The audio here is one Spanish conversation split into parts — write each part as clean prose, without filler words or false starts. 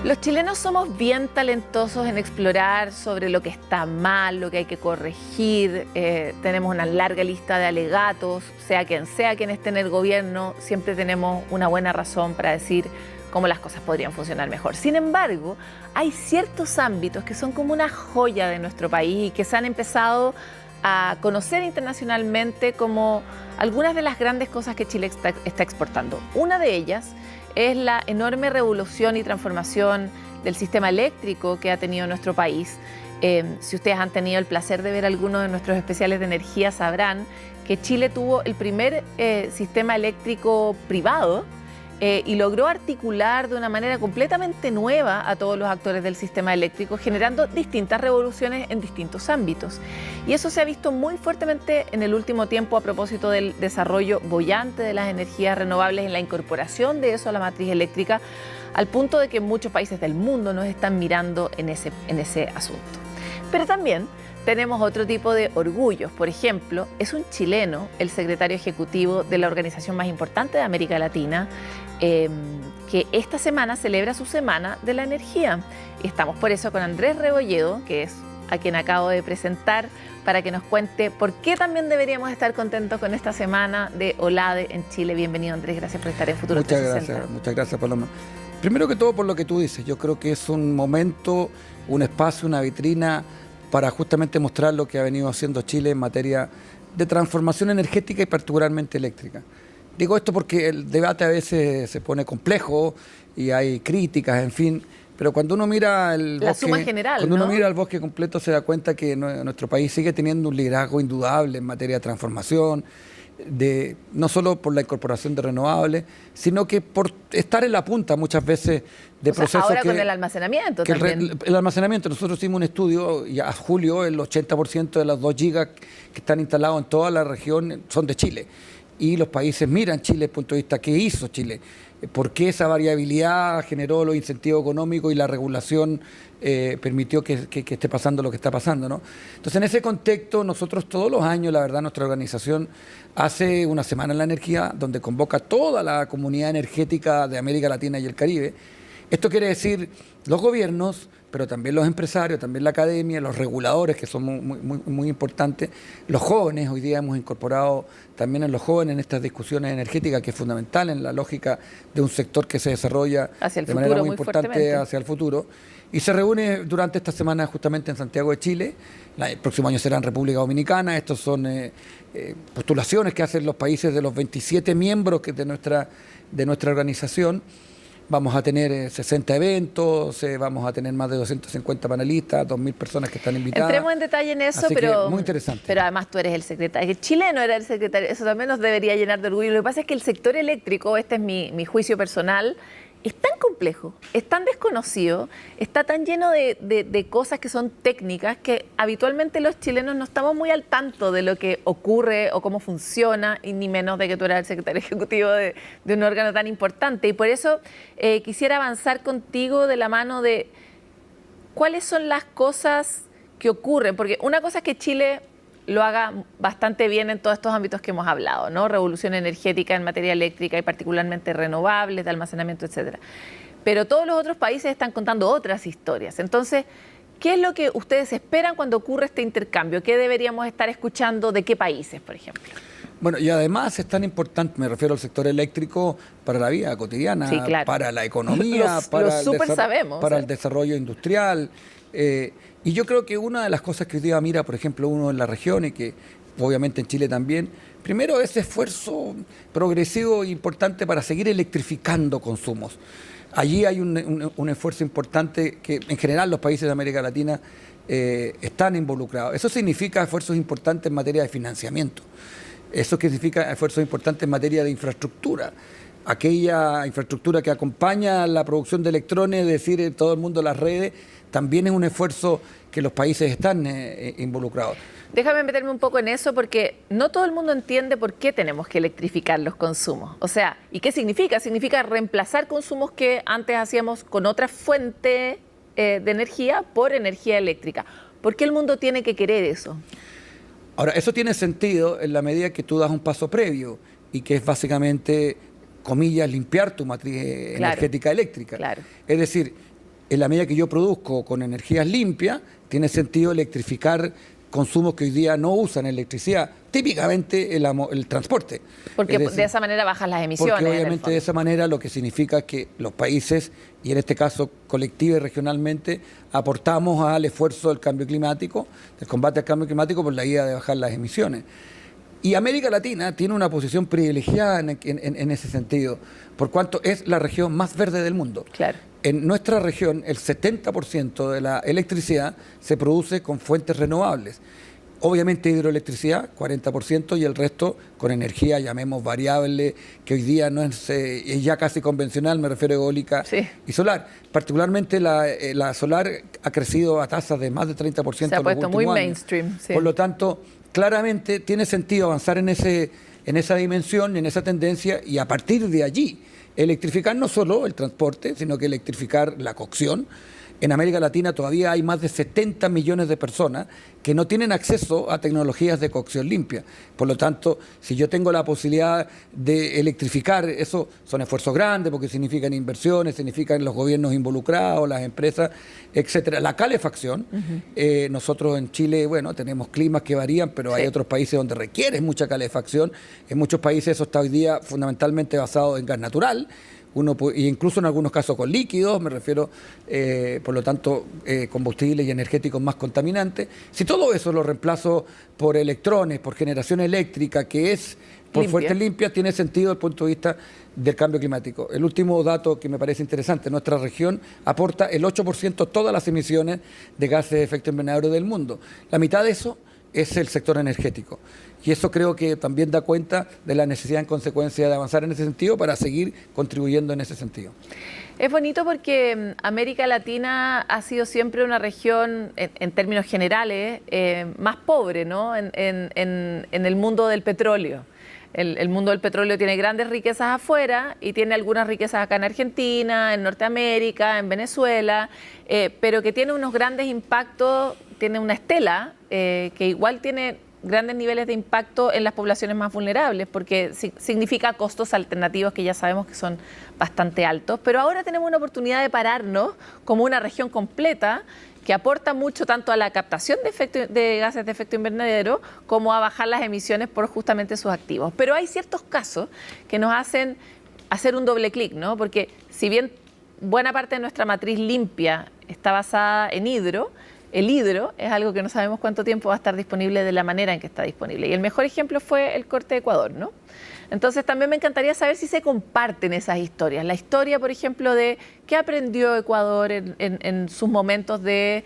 Los chilenos somos bien talentosos en explorar sobre lo que está mal, lo que hay que corregir. Tenemos una larga lista de alegatos, sea quien esté en el gobierno, siempre tenemos una buena razón para decir cómo las cosas podrían funcionar mejor. Sin embargo, hay ciertos ámbitos que son como una joya de nuestro país y que se han empezado a conocer internacionalmente como algunas de las grandes cosas que Chile está exportando. Una de ellas es la enorme revolución y transformación del sistema eléctrico que ha tenido nuestro país. Si ustedes han tenido el placer de ver algunos de nuestros especiales de energía, sabrán que Chile tuvo el primer sistema eléctrico privado y logró articular de una manera completamente nueva a todos los actores del sistema eléctrico, generando distintas revoluciones en distintos ámbitos. Y eso se ha visto muy fuertemente en el último tiempo a propósito del desarrollo boyante de las energías renovables, en la incorporación de eso a la matriz eléctrica, al punto de que muchos países del mundo nos están mirando en ese asunto. Pero también tenemos otro tipo de orgullos. Por ejemplo, es un chileno el secretario ejecutivo de la organización más importante de América Latina, que esta semana celebra su Semana de la Energía. Y estamos por eso con Andrés Rebolledo, que es a quien acabo de presentar, para que nos cuente por qué también deberíamos estar contentos con esta semana de OLADE en Chile. Bienvenido, Andrés, gracias por estar en Futuro 360. Muchas gracias, Paloma. Primero que todo, por lo que tú dices, yo creo que es un momento, un espacio, una vitrina para justamente mostrar lo que ha venido haciendo Chile en materia de transformación energética y particularmente eléctrica. Digo esto porque el debate a veces se pone complejo y hay críticas, en fin, pero cuando uno mira el bosque, suma general, cuando uno ¿no? mira el bosque completo se da cuenta que nuestro país sigue teniendo un liderazgo indudable en materia de transformación, no solo por la incorporación de renovables, sino que por estar en la punta muchas veces de procesos ahora con el almacenamiento también. El almacenamiento, nosotros hicimos un estudio y a julio el 80% de las 2 gigas que están instalados en toda la región son de Chile. Y los países miran Chile desde el punto de vista qué hizo Chile, por qué esa variabilidad generó los incentivos económicos y la regulación permitió que esté pasando lo que está pasando, ¿no? Entonces, en ese contexto, nosotros todos los años, la verdad, nuestra organización hace una Semana en la Energía donde convoca a toda la comunidad energética de América Latina y el Caribe. Esto quiere decir los gobiernos, pero también los empresarios, también la academia, los reguladores, que son muy importantes, los jóvenes. Hoy día hemos incorporado también a los jóvenes en estas discusiones energéticas, que es fundamental en la lógica de un sector que se desarrolla de manera muy importante hacia el futuro. Y se reúne durante esta semana justamente en Santiago de Chile. El próximo año será en República Dominicana. Estos son postulaciones que hacen los países de los 27 miembros de nuestra organización. Vamos a tener 60 eventos, vamos a tener más de 250 panelistas, 2.000 personas que están invitadas. Entremos en detalle en eso, pero muy interesante. Pero además tú eres el secretario, el chileno era el secretario, eso también nos debería llenar de orgullo. Lo que pasa es que el sector eléctrico, este es mi juicio personal, es tan complejo, es tan desconocido, está tan lleno de cosas que son técnicas que habitualmente los chilenos no estamos muy al tanto de lo que ocurre o cómo funciona, y ni menos de que tú eras el secretario ejecutivo de un órgano tan importante. Y por eso quisiera avanzar contigo de la mano de cuáles son las cosas que ocurren, porque una cosa es que Chile lo haga bastante bien en todos estos ámbitos que hemos hablado, ¿no? Revolución energética en materia eléctrica y particularmente renovables, de almacenamiento, etcétera. Pero todos los otros países están contando otras historias. Entonces, ¿qué es lo que ustedes esperan cuando ocurre este intercambio? ¿Qué deberíamos estar escuchando de qué países, por ejemplo? Bueno, y además es tan importante, me refiero al sector eléctrico, para la vida cotidiana, sí, claro, para la economía, para el desarrollo industrial. Y yo creo que una de las cosas que hoy día mira, por ejemplo, uno en la región y que obviamente en Chile también, primero ese esfuerzo progresivo e importante para seguir electrificando consumos. Allí hay un esfuerzo importante que en general los países de América Latina están involucrados. Eso significa esfuerzos importantes en materia de financiamiento. Eso significa esfuerzos importantes en materia de infraestructura. Aquella infraestructura que acompaña la producción de electrones, es decir, en todo el mundo las redes, también es un esfuerzo que los países están involucrados. Déjame meterme un poco en eso porque no todo el mundo entiende por qué tenemos que electrificar los consumos. O sea, ¿y qué significa? Significa reemplazar consumos que antes hacíamos con otra fuente de energía por energía eléctrica. ¿Por qué el mundo tiene que querer eso? Ahora, eso tiene sentido en la medida que tú das un paso previo y que es básicamente, comillas, limpiar tu matriz energética eléctrica. Claro. Es decir, en la medida que yo produzco con energías limpias, tiene sentido electrificar consumos que hoy día no usan electricidad, típicamente el transporte. Porque Es decir, de esa manera bajas las emisiones. porque en el obviamente fondo. de esa manera lo que significa es que los países, y en este caso colectiva y regionalmente, aportamos al esfuerzo del cambio climático, del combate al cambio climático por la idea de bajar las emisiones. Y América Latina tiene una posición privilegiada en ese sentido, por cuanto es la región más verde del mundo. Claro. En nuestra región, el 70% de la electricidad se produce con fuentes renovables. Obviamente hidroelectricidad, 40%, y el resto con energía, llamemos variable, que hoy día no es ya casi convencional, me refiero a eólica Sí. y solar. Particularmente la solar ha crecido a tasas de más de 30% Se ha en los puesto muy últimos años. mainstream. Sí. Por lo tanto, claramente tiene sentido avanzar en esa dimensión, en esa tendencia, y a partir de allí electrificar no solo el transporte, sino que electrificar la cocción. En América Latina todavía hay más de 70 millones de personas que no tienen acceso a tecnologías de cocción limpia. Por lo tanto, si yo tengo la posibilidad de electrificar, eso son esfuerzos grandes porque significan inversiones, significan los gobiernos involucrados, las empresas, etcétera. La calefacción, nosotros en Chile, bueno, tenemos climas que varían, pero hay otros países donde requieren mucha calefacción. En muchos países eso está hoy día fundamentalmente basado en gas natural. Incluso en algunos casos con líquidos, me refiero, por lo tanto, combustibles y energéticos más contaminantes. Si todo eso lo reemplazo por electrones, por generación eléctrica, que es por Limpia. fuentes limpias, tiene sentido desde el punto de vista del cambio climático. El último dato que me parece interesante, nuestra región aporta el 8% de todas las emisiones de gases de efecto invernadero del mundo. La mitad de eso es el sector energético. Y eso creo que también da cuenta de la necesidad en consecuencia de avanzar en ese sentido para seguir contribuyendo en ese sentido. Es bonito porque América Latina ha sido siempre una región, en términos generales, más pobre, ¿no? en el mundo del petróleo. El mundo del petróleo tiene grandes riquezas afuera y tiene algunas riquezas acá en Argentina, en Norteamérica, en Venezuela, pero que tiene unos grandes impactos, tiene una estela que igual tiene grandes niveles de impacto en las poblaciones más vulnerables, porque significa costos alternativos que ya sabemos que son bastante altos. Pero ahora tenemos una oportunidad de pararnos como una región completa que aporta mucho tanto a la captación de gases de efecto invernadero como a bajar las emisiones por justamente sus activos. Pero hay ciertos casos que nos hacen hacer un doble clic, ¿no? Porque si bien buena parte de nuestra matriz limpia está basada en hidro, el hidro es algo que no sabemos cuánto tiempo va a estar disponible de la manera en que está disponible. Y el mejor ejemplo fue el corte de Ecuador, ¿no? Entonces también me encantaría saber si se comparten esas historias. La historia, por ejemplo, de qué aprendió Ecuador en sus momentos de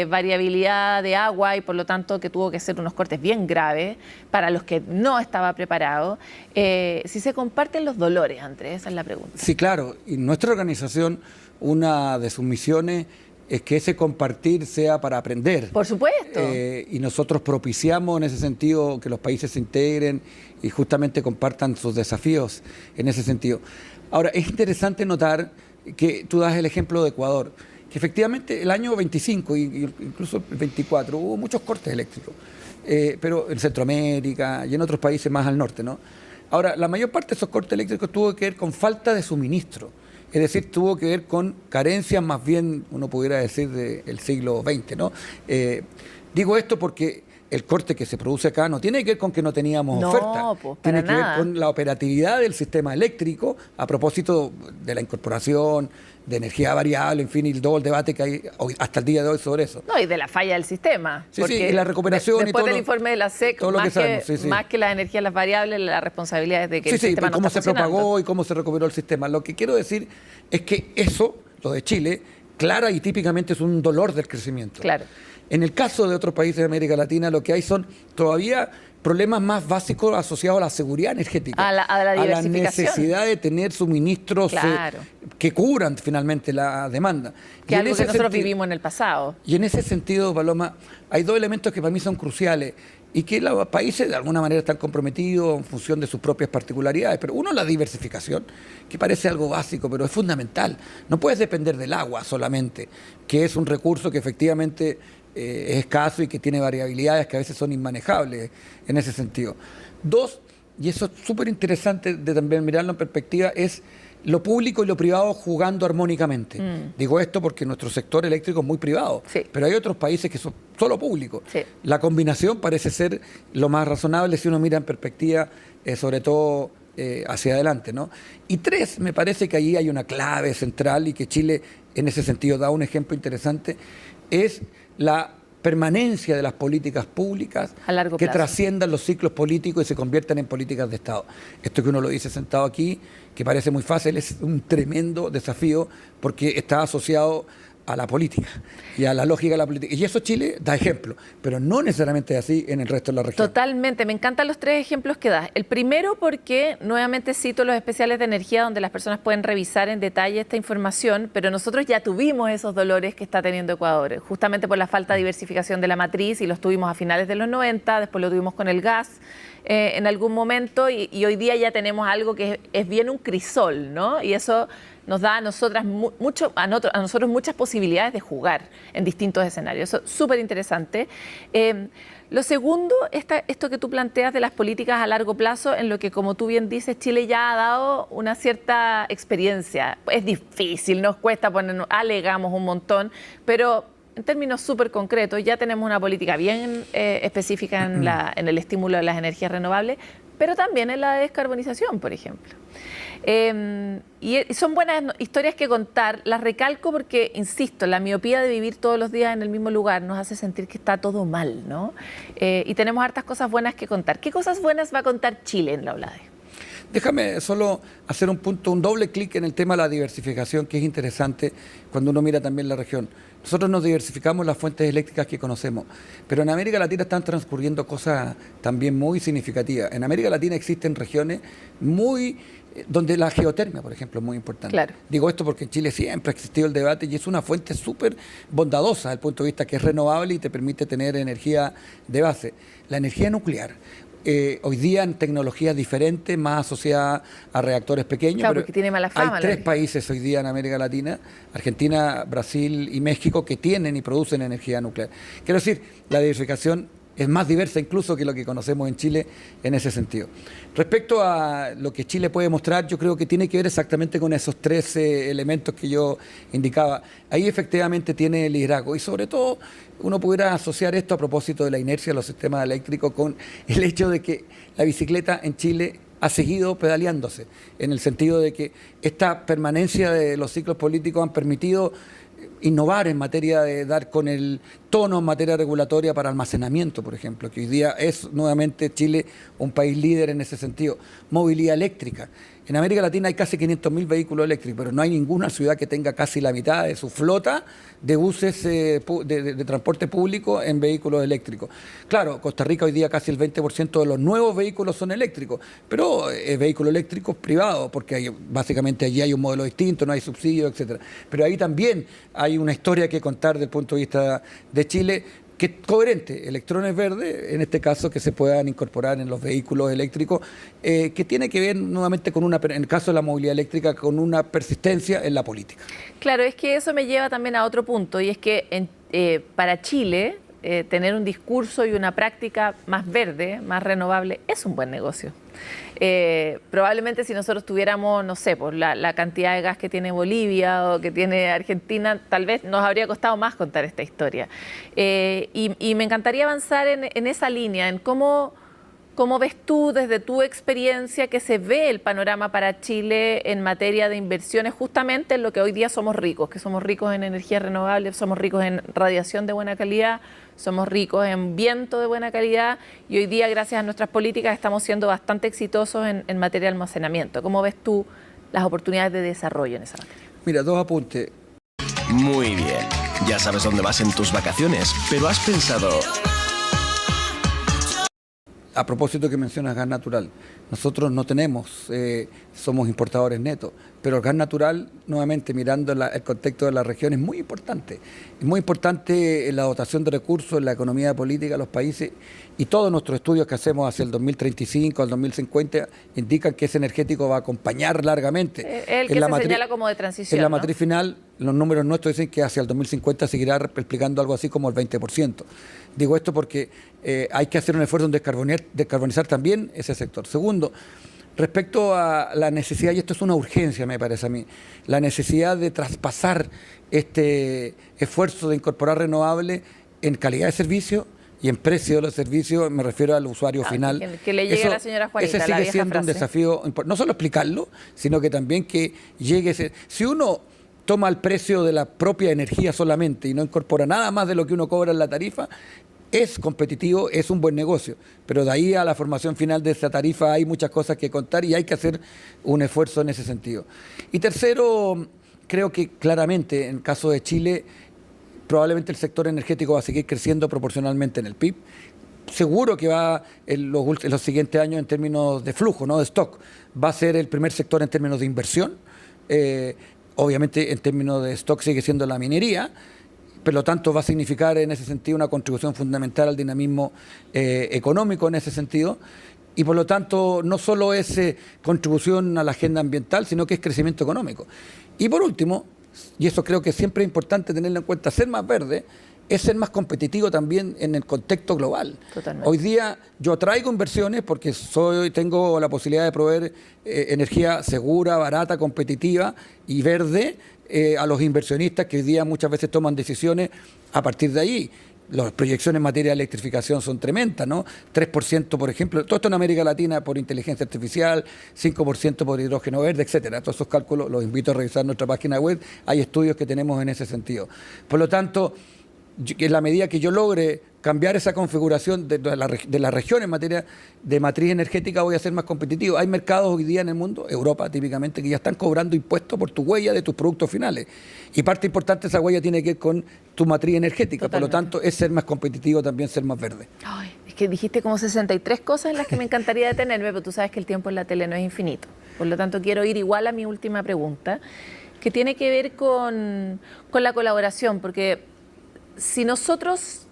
variabilidad de agua y por lo tanto que tuvo que hacer unos cortes bien graves para los que no estaba preparado. Si se comparten los dolores, Andrés, esa es la pregunta. Sí, claro. Y nuestra organización, una de sus misiones es que ese compartir sea para aprender. Por supuesto. Y nosotros propiciamos en ese sentido que los países se integren y justamente compartan sus desafíos en ese sentido. Ahora, es interesante notar que tú das el ejemplo de Ecuador, que efectivamente el año 25 y incluso el 24 hubo muchos cortes eléctricos, pero en Centroamérica y en otros países más al norte, ¿no? Ahora, la mayor parte de esos cortes eléctricos tuvo que ver con falta de suministro. Es decir, tuvo que ver con carencias más bien, uno pudiera decir, del siglo XX, ¿no? Digo esto porque el corte que se produce acá no tiene que ver con que no teníamos oferta. Pues, tiene para que nada. ver con la operatividad del sistema eléctrico a propósito de la incorporación, de energía variable, en fin, y todo el debate que hay hoy, hasta el día de hoy sobre eso. No, y de la falla del sistema. Sí, porque y la recuperación y después todo del lo- informe de la SEC, todo lo que sabemos, sí, sí. más que las energías, las variables, la responsabilidad es de que Sí, el sí, sistema y no cómo está se funcionando. propagó y cómo se recuperó el sistema. Lo que quiero decir es que eso, lo de Chile, clara y típicamente es un dolor del crecimiento. Claro. En el caso de otros países de América Latina, lo que hay son todavía problemas más básicos asociados a la seguridad energética, A la diversificación. necesidad de tener suministros Claro. que cubran finalmente la demanda. Que Y es en algo que ese nosotros sentido- vivimos en el pasado. y en ese sentido, Paloma, hay dos elementos que para mí son cruciales y que los países de alguna manera están comprometidos en función de sus propias particularidades. Pero uno, la diversificación, que parece algo básico, pero es fundamental. No puedes depender del agua solamente, que es un recurso que efectivamente es escaso y que tiene variabilidades que a veces son inmanejables en ese sentido. Dos, y eso es súper interesante de también mirarlo en perspectiva, es lo público y lo privado jugando armónicamente. Digo esto porque nuestro sector eléctrico es muy privado, Sí. pero hay otros países que son solo públicos. Sí. La combinación parece ser lo más razonable si uno mira en perspectiva, sobre todo hacia adelante, ¿no? Y tres, me parece que allí hay una clave central y que Chile en ese sentido da un ejemplo interesante, es la permanencia de las políticas públicas A largo que plazo. trasciendan los ciclos políticos y se conviertan en políticas de Estado. Esto que uno lo dice sentado aquí, que parece muy fácil, es un tremendo desafío porque está asociado a la política y a la lógica de la política. Y eso Chile da ejemplo, pero no necesariamente es así en el resto de la región. Totalmente, me encantan los tres ejemplos que das. El primero porque nuevamente cito los especiales de energía donde las personas pueden revisar en detalle esta información, pero nosotros ya tuvimos esos dolores que está teniendo Ecuador, justamente por la falta de diversificación de la matriz y los tuvimos a finales de los 90, después lo tuvimos con el gas en algún momento y hoy día ya tenemos algo que es bien un crisol, ¿no? Y eso nos da a nosotros muchas posibilidades de jugar en distintos escenarios. Eso es súper interesante. Lo segundo, esto que tú planteas de las políticas a largo plazo, en lo que, como tú bien dices, Chile ya ha dado una cierta experiencia. Es difícil, nos cuesta ponernos, alegamos un montón, pero en términos súper concretos ya tenemos una política bien específica en el estímulo de las energías renovables, pero también en la descarbonización, por ejemplo. Y son buenas historias que contar. Las recalco porque, insisto, la miopía de vivir todos los días en el mismo lugar nos hace sentir que está todo mal, ¿no? Y tenemos hartas cosas buenas que contar. ¿Qué cosas buenas va a contar Chile en la OLADE? Déjame solo hacer un doble clic en el tema de la diversificación, que es interesante cuando uno mira también la región. Nosotros nos diversificamos las fuentes eléctricas que conocemos, pero en América Latina están transcurriendo cosas también muy significativas. En América Latina existen regiones donde la geotermia, por ejemplo, es muy importante. Claro. Digo esto porque en Chile siempre ha existido el debate y es una fuente súper bondadosa desde el punto de vista que es renovable y te permite tener energía de base. La energía nuclear. Hoy día en tecnologías diferentes, más asociadas a reactores pequeños. Claro, pero porque tiene mala fama. hay tres países hoy día en América Latina, Argentina, Brasil y México, que tienen y producen energía nuclear. Quiero decir, la diversificación es más diversa incluso que lo que conocemos en Chile en ese sentido. Respecto a lo que Chile puede mostrar, yo creo que tiene que ver exactamente con esos tres elementos que yo indicaba. Ahí efectivamente tiene liderazgo y sobre todo uno pudiera asociar esto a propósito de la inercia de los sistemas eléctricos con el hecho de que la bicicleta en Chile ha seguido pedaleándose, en el sentido de que esta permanencia de los ciclos políticos han permitido innovar en materia de dar con el tono en materia regulatoria para almacenamiento, por ejemplo, que hoy día es nuevamente Chile un país líder en ese sentido. Movilidad eléctrica. En América Latina hay casi 500.000 vehículos eléctricos, pero no hay ninguna ciudad que tenga casi la mitad de su flota de buses de transporte público en vehículos eléctricos. Claro, Costa Rica hoy día casi el 20% de los nuevos vehículos son eléctricos, pero vehículos eléctricos privados, porque básicamente allí hay un modelo distinto, no hay subsidios, etcétera. Pero ahí también hay una historia que contar desde el punto de vista de Chile, que es coherente, electrones verdes, en este caso, que se puedan incorporar en los vehículos eléctricos, que tiene que ver nuevamente con en el caso de la movilidad eléctrica, con una persistencia en la política. Claro, es que eso me lleva también a otro punto, y es que para Chile tener un discurso y una práctica más verde, más renovable, es un buen negocio. Probablemente si nosotros tuviéramos, no sé, por la cantidad de gas que tiene Bolivia o que tiene Argentina, tal vez nos habría costado más contar esta historia. Y me encantaría avanzar en esa línea, en cómo ves tú desde tu experiencia que se ve el panorama para Chile en materia de inversiones, justamente en lo que hoy día somos ricos, que somos ricos en energía renovable, somos ricos en radiación de buena calidad, somos ricos en viento de buena calidad y hoy día, gracias a nuestras políticas, estamos siendo bastante exitosos en materia de almacenamiento. ¿Cómo ves tú las oportunidades de desarrollo en esa materia? Mira, dos apuntes. Muy bien. Ya sabes dónde vas en tus vacaciones, pero has pensado... A propósito que mencionas gas natural, nosotros no tenemos, somos importadores netos, pero el gas natural, nuevamente mirando el contexto de la región, es muy importante. Es muy importante en la dotación de recursos, en la economía política de los países, y todos nuestros estudios que hacemos hacia el 2035, al 2050, indican que ese energético va a acompañar largamente. El que se señala como de transición, en la ¿no? matriz final, los números nuestros dicen que hacia el 2050 seguirá explicando algo así como el 20%. Digo esto porque hay que hacer un esfuerzo en descarbonizar también ese sector. Segundo, Respecto a la necesidad, y esto es una urgencia, me parece a mí, la necesidad de traspasar este esfuerzo de incorporar renovables en calidad de servicio y en precio de los servicios, me refiero al usuario final. Que le llegue a la señora Juanita, ese la sigue vieja siendo un frase. desafío, no solo explicarlo, sino que también que llegue ese... Si uno toma el precio de la propia energía solamente y no incorpora nada más de lo que uno cobra en la tarifa, es competitivo, es un buen negocio, pero de ahí a la formación final de esa tarifa hay muchas cosas que contar y hay que hacer un esfuerzo en ese sentido. Y tercero, creo que claramente en el caso de Chile, probablemente el sector energético va a seguir creciendo proporcionalmente en el PIB. Seguro que va en los siguientes años en términos de flujo, no de stock, va a ser el primer sector en términos de inversión. Obviamente en términos de stock sigue siendo la minería, por lo tanto va a significar en ese sentido una contribución fundamental al dinamismo económico en ese sentido, y por lo tanto no solo es contribución a la agenda ambiental, sino que es crecimiento económico. Y por último, y eso creo que siempre es importante tenerlo en cuenta, ser más verde es ser más competitivo también en el contexto global. Totalmente. Hoy día yo traigo inversiones porque tengo la posibilidad de proveer energía segura, barata, competitiva y verde a los inversionistas que hoy día muchas veces toman decisiones a partir de ahí. Las proyecciones en materia de electrificación son tremendas, ¿no? 3%, por ejemplo, todo esto en América Latina por inteligencia artificial, 5% por hidrógeno verde, etcétera. Todos esos cálculos los invito a revisar nuestra página web. Hay estudios que tenemos en ese sentido. Por lo tanto, en la medida que yo logre cambiar esa configuración de la región en materia de matriz energética, voy a ser más competitivo. Hay mercados hoy día en el mundo, Europa típicamente, que ya están cobrando impuestos por tu huella de tus productos finales. Y parte importante de esa huella tiene que ver con tu matriz energética. Totalmente. Por lo tanto, es ser más competitivo, también ser más verde. Ay, es que dijiste como 63 cosas en las que me encantaría detenerme, pero tú sabes que el tiempo en la tele no es infinito. Por lo tanto, quiero ir igual a mi última pregunta, que tiene que ver con la colaboración, porque si nosotros,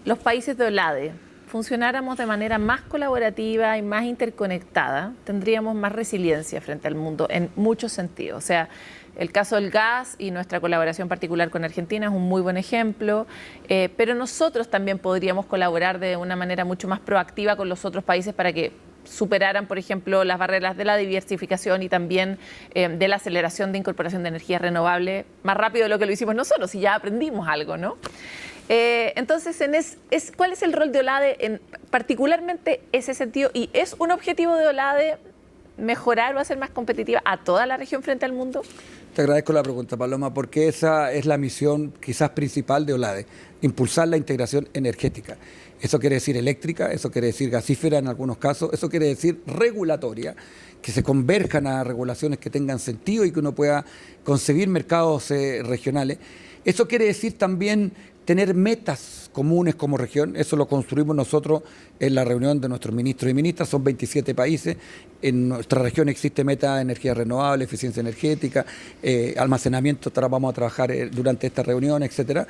los países de OLADE, funcionáramos de manera más colaborativa y más interconectada, tendríamos más resiliencia frente al mundo en muchos sentidos. O sea, el caso del gas y nuestra colaboración particular con Argentina es un muy buen ejemplo, pero nosotros también podríamos colaborar de una manera mucho más proactiva con los otros países para que superaran, por ejemplo, las barreras de la diversificación y también de la aceleración de incorporación de energías renovables más rápido de lo que lo hicimos nosotros, y ya aprendimos algo, ¿no? Entonces, ¿cuál es el rol de OLADE en particularmente ese sentido? ¿Y es un objetivo de OLADE mejorar o hacer más competitiva a toda la región frente al mundo? Te agradezco la pregunta, Paloma, porque esa es la misión quizás principal de OLADE, impulsar la integración energética. Eso quiere decir eléctrica, eso quiere decir gasífera en algunos casos, eso quiere decir regulatoria, que se converjan a regulaciones que tengan sentido y que uno pueda concebir mercados regionales. Eso quiere decir también tener metas comunes como región. Eso lo construimos nosotros en la reunión de nuestros ministros y ministras. Son 27 países. En nuestra región existe meta de energía renovable, eficiencia energética, almacenamiento. Vamos a trabajar durante esta reunión, etcétera.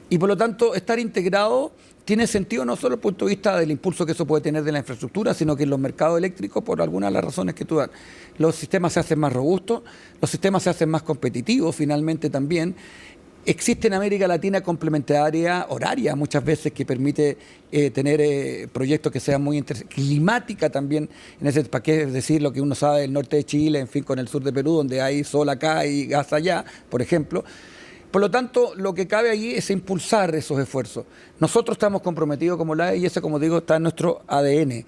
Y por lo tanto, estar integrado tiene sentido no solo desde el punto de vista del impulso que eso puede tener de la infraestructura, sino que en los mercados eléctricos, por algunas de las razones que tú das, los sistemas se hacen más robustos, los sistemas se hacen más competitivos finalmente también. Existe en América Latina complementaria horaria muchas veces que permite tener proyectos que sean muy interesantes. Climática también, ¿para qué decir lo que uno sabe del norte de Chile, en fin, con el sur de Perú, donde hay sol acá y gas allá, por ejemplo? Por lo tanto, lo que cabe allí es impulsar esos esfuerzos. Nosotros estamos comprometidos como OLADE y eso, como digo, está en nuestro ADN.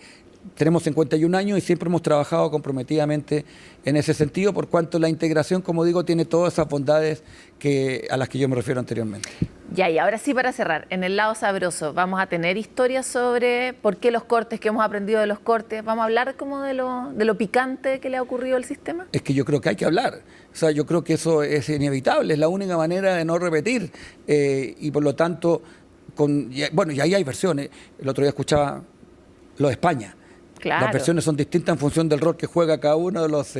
Tenemos 51 años y siempre hemos trabajado comprometidamente en ese sentido, por cuanto la integración, como digo, tiene todas esas bondades a las que yo me refiero anteriormente. Ya, y ahora sí, para cerrar, en el lado sabroso, vamos a tener historias sobre por qué los cortes, qué hemos aprendido de los cortes. Vamos a hablar como de lo picante que le ha ocurrido al sistema. Es que yo creo que hay que hablar. O sea, yo creo que eso es inevitable, es la única manera de no repetir. Y por lo tanto, y ahí hay versiones. El otro día escuchaba lo de España. Claro. Las versiones son distintas en función del rol que juega cada uno de las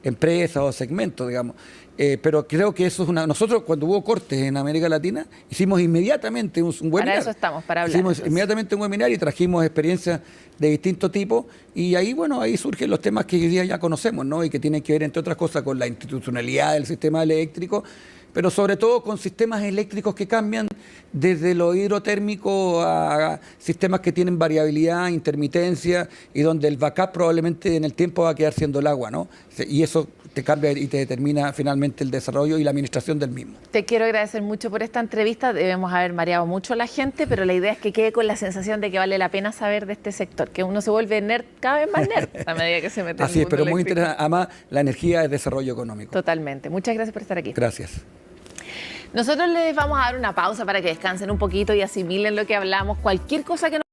empresas o segmentos, digamos. Pero creo que eso es nosotros, cuando hubo cortes en América Latina, hicimos inmediatamente un webinar. Para eso estamos, para hablar. Hicimos entonces inmediatamente un webinar y trajimos experiencias de distinto tipo. Y ahí, ahí surgen los temas que hoy día ya conocemos, ¿no? Y que tienen que ver, entre otras cosas, con la institucionalidad del sistema eléctrico, pero sobre todo con sistemas eléctricos que cambian desde lo hidrotérmico a sistemas que tienen variabilidad, intermitencia y donde el backup probablemente en el tiempo va a quedar siendo el agua, ¿no? Y eso te cambia y te determina finalmente el desarrollo y la administración del mismo. Te quiero agradecer mucho por esta entrevista. Debemos haber mareado mucho a la gente, pero la idea es que quede con la sensación de que vale la pena saber de este sector, que uno se vuelve nerd, cada vez más nerd a medida que se mete en el Así es, mundo pero muy eléctrico. interesante. Además, la energía es desarrollo económico. Totalmente. Muchas gracias por estar aquí. Gracias. Nosotros les vamos a dar una pausa para que descansen un poquito y asimilen lo que hablamos. Cualquier cosa que